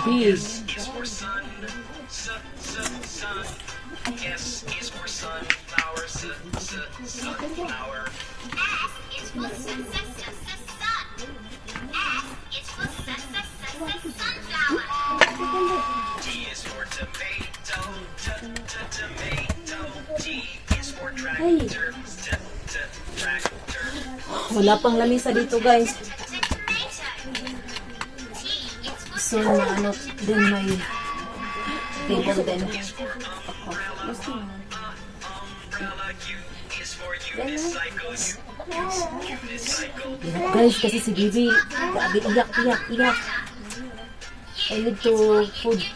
big. Ay. Wala pang lamisa dito, guys. So, ano din may table din. Guys, kasi si Bibi, grabe, iyak. I need to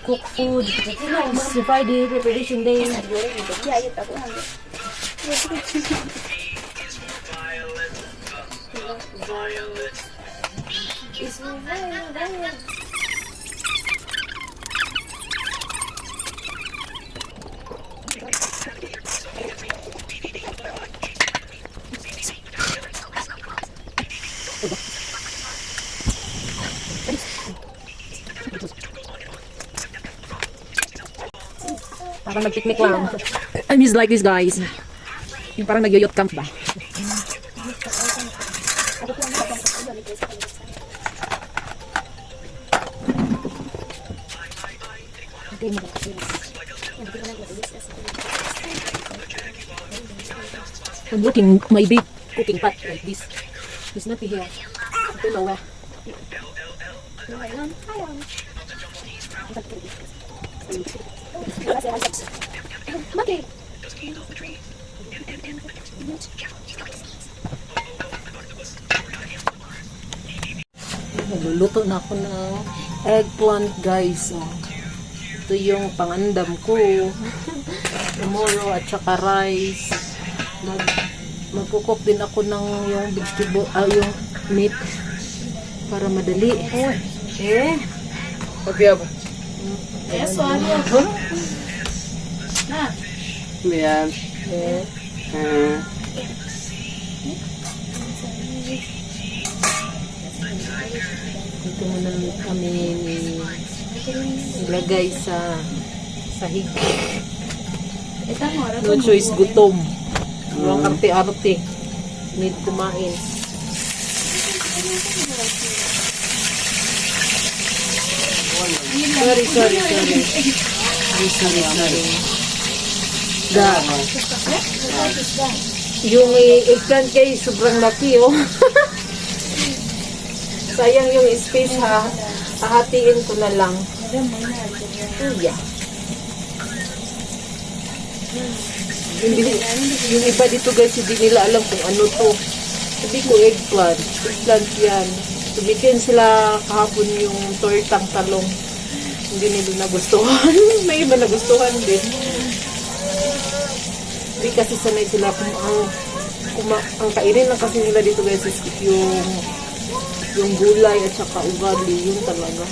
cook food. It's Friday, preparation day. Parang nag-picnic lang. I miss like this, guys. Yung parang nag-yot camp ba? I'm looking my big cooking pot like this. It's not here. I don't know where. Okay. Nagluluto na ako ng eggplant, guys. Ito yung pangandam ko. Tomorrow at saka rice. Magkukok din ako ng yung vegetable, yung meat para madali. Okay, ako. Yes, sorry. Na. Yan. Ito muna kami nilagay sa sahig. No choice, gutom. Walang arte-arte. Need kumain. Sorry. Yung eggplant guys, sobrang laki, oh. Sayang yung space, ha. Hahatiin ko na lang. Yeah. Yung iba dito guys, hindi nila alam kung ano to. Sabi ko eggplant. Eggplant yan. Tumikin sila kahapon yung tortang talong. Hindi nila nagustuhan. May iba nagustuhan din. Hindi kasi sanay sila ang kainin lang kasi nila dito guys is yung gulay at saka ugali. Yun talaga.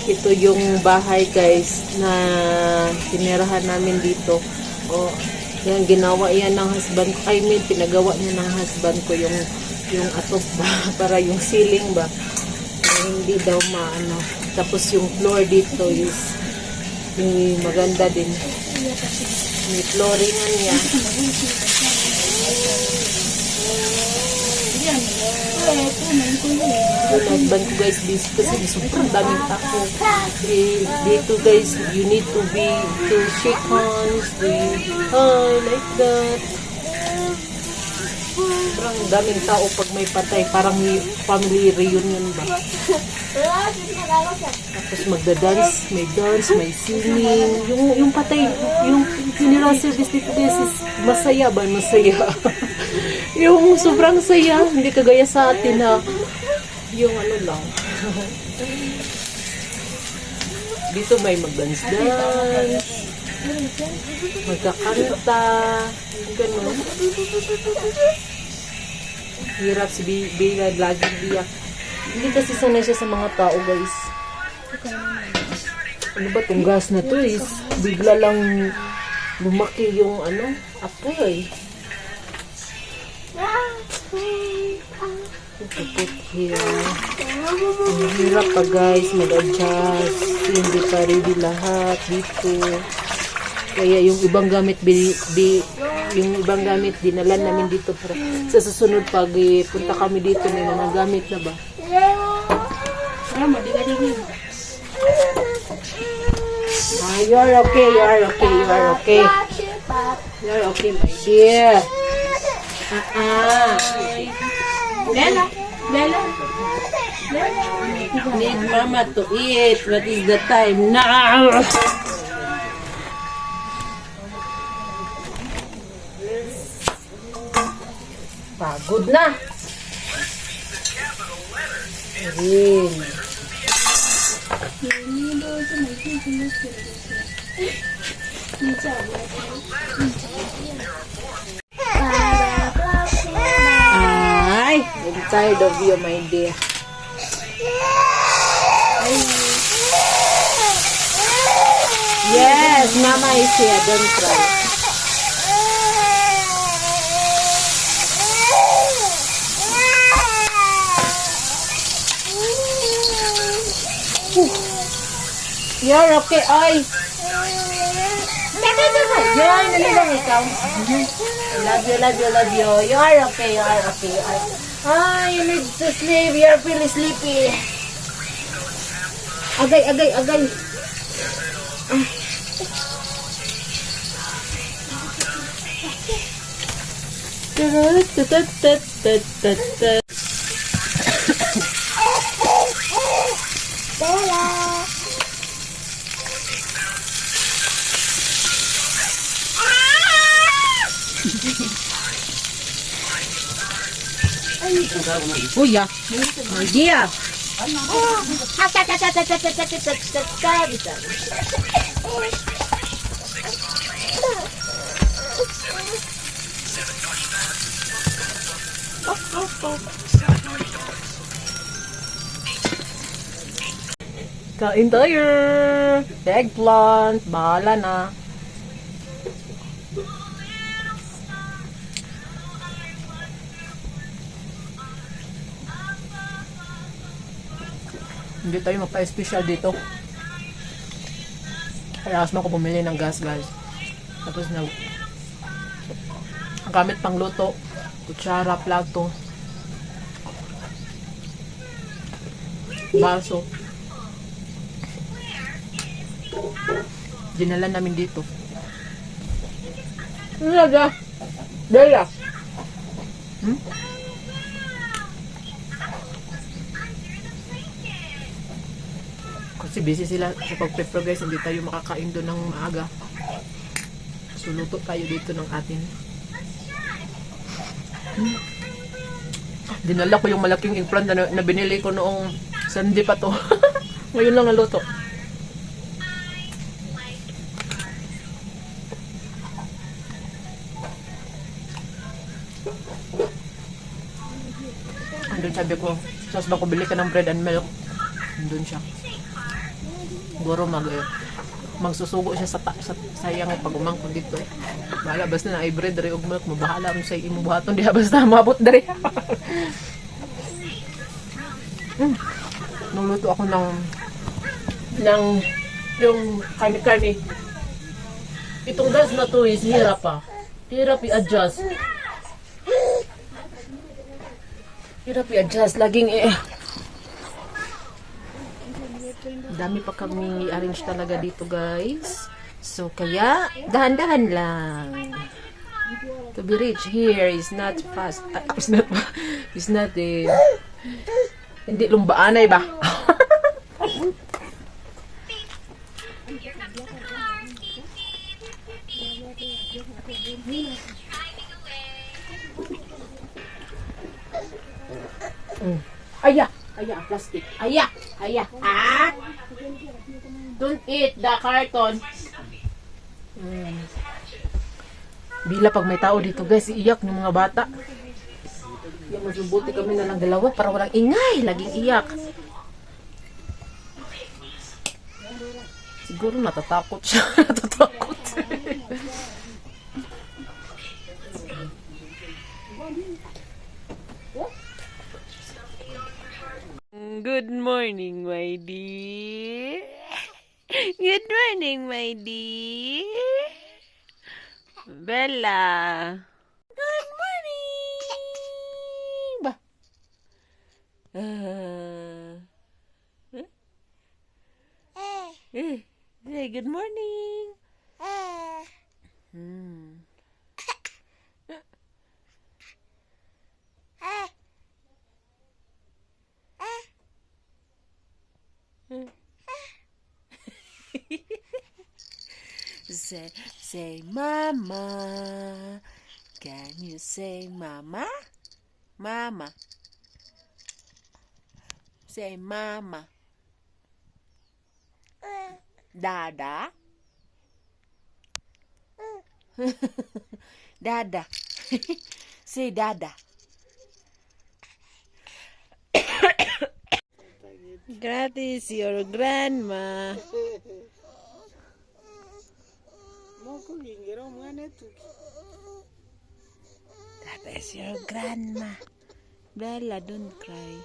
Ito yung bahay guys na tinirahan namin dito. O, yan, ginawa yan ng husband ko. I mean, pinagawa niya ng husband ko yung atop ba, para yung ceiling ba. Hindi daw maano. Tapos yung floor dito is maganda din. May flooringan niya. Husband ko guys, this kasi sobrang daming tao. Dito guys, you need to shake hands, like that. Sobrang daming tao pag may patay, parang family reunion ba. Tapos magda-dance, may dance, may singing. Yung patay, yung funeral service dito guys is masaya ba? Masaya. Yung sobrang saya, hindi kagaya sa atin na yung ano lang. Dito may mag-dance-dance, magkakanta, gano'n. Hirap si Bea, laging biyak. Hindi kasi sanay siya sa mga tao, guys. Ano ba itong gas na to is bigla lang lumaki yung ano, apoy. Put here. Ang hirap pa guys, mag-adjust. Hindi pa ready lahat dito. Kaya yung ibang gamit, yung ibang gamit, dinalan namin dito para sa susunod pag punta kami dito, may mga gamit na ba? You're okay, you're okay, you're okay. You're okay, my dear. Lela, Lela. Need mama to eat. What is the time now? Pagod na. Rin. Ay, I'm tired of you, my dear. Yes, mama is here. Don't cry. You're okay, ay. Yan, nalilang ikaw. Love you, love you, love you. You are okay, you are okay. You need to sleep. You're feeling sleepy. Agay, agay, agay. Uya, my dear. Kain tayo. Eggplant, bahala na. Hindi tayo magpa-special dito. Kaya asma ko bumili ng gas, guys. Tapos na gamit pang luto, kutsara, plato, baso. Dinala namin dito. Ano na? Dela. Kasi busy sila sa pag-prepare guys, hindi tayo makakain doon ng maaga. So luto tayo dito ng atin. Dinala ko yung malaking eggplant na binili ko noong Sunday pa to. Ngayon lang naluto. Andun sabi ko, sas ba ko bili ka ng bread and milk? Andun siya. Siguro magsusugo siya sa sayang pag umangkon dito. Bahala basta na ay bread rin og milk mo, bahala mo sa imo buhaton diha basta mabot diri. Nuluto ako ng yung kani-kani. Itong gas na to is hirap pa. Hirap i-adjust. Hirap i-adjust. Laging dami pa kami arrange talaga dito guys. So kaya dahan-dahan lang. To be rich here is not fast. It's not hindi lumbaanay ba? Aya, plastic. Aya. Don't eat the carton. Bila pag may tao dito guys, iiyak ng mga bata. Yung masubuti kami na lang dalawa para walang ingay, laging iyak. Siguro natatakot siya. Natatakot. Good morning, my dear. Good morning, my dear. Bella. Good morning. Ba? Say good morning. Hmm. Say mama. Can you say mama? Mama. Say mama. Dada. Dada. Say dada. Gratis your grandma. That is your grandma. Bella, don't cry.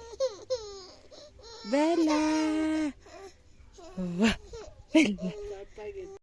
Bella. Bella.